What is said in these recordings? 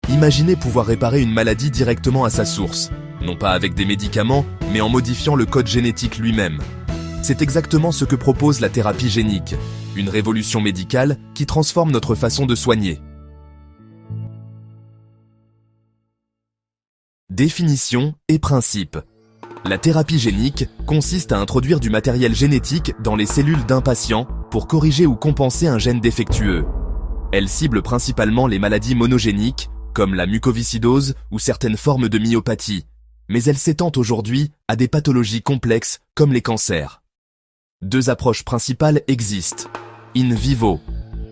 Imaginez pouvoir réparer une maladie directement à sa source, non pas avec des médicaments, mais en modifiant le code génétique lui-même. C'est exactement ce que propose la thérapie génique, une révolution médicale qui transforme notre façon de soigner. Définition et principe. La thérapie génique consiste à introduire du matériel génétique dans les cellules d'un patient pour corriger ou compenser un gène défectueux. Elle cible principalement les maladies monogéniques, comme la mucoviscidose ou certaines formes de myopathie, mais elle s'étend aujourd'hui à des pathologies complexes comme les cancers. Deux approches principales existent. In vivo,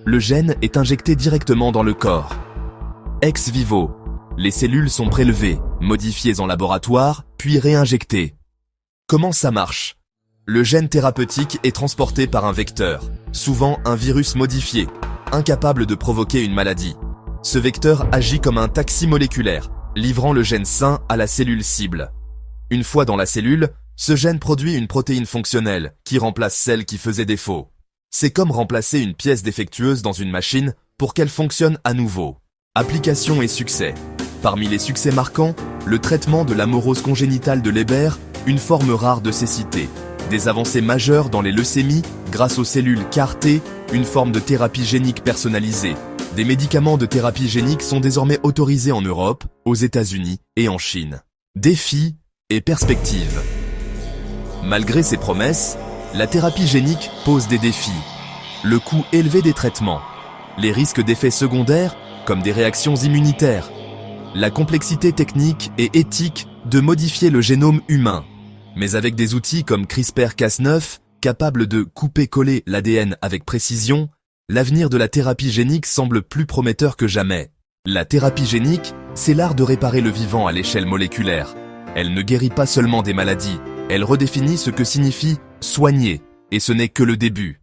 le gène est injecté directement dans le corps. Ex vivo, les cellules sont prélevées, modifiées en laboratoire, puis réinjectées. Comment ça marche? Le gène thérapeutique est transporté par un vecteur, souvent un virus modifié, incapable de provoquer une maladie. Ce vecteur agit comme un taxi moléculaire, livrant le gène sain à la cellule cible. Une fois dans la cellule, ce gène produit une protéine fonctionnelle qui remplace celle qui faisait défaut. C'est comme remplacer une pièce défectueuse dans une machine pour qu'elle fonctionne à nouveau. Application et succès. Parmi les succès marquants, le traitement de l'amorose congénitale de Leber, une forme rare de cécité. Des avancées majeures dans les leucémies grâce aux cellules CAR-T, une forme de thérapie génique personnalisée. Des médicaments de thérapie génique sont désormais autorisés en Europe, aux États-Unis et en Chine. Défis et perspectives. Malgré ces promesses, la thérapie génique pose des défis. Le coût élevé des traitements, les risques d'effets secondaires comme des réactions immunitaires, la complexité technique et éthique de modifier le génome humain. Mais avec des outils comme CRISPR-Cas9, capables de couper-coller l'ADN avec précision, l'avenir de la thérapie génique semble plus prometteur que jamais. La thérapie génique, c'est l'art de réparer le vivant à l'échelle moléculaire. Elle ne guérit pas seulement des maladies, elle redéfinit ce que signifie soigner, et ce n'est que le début.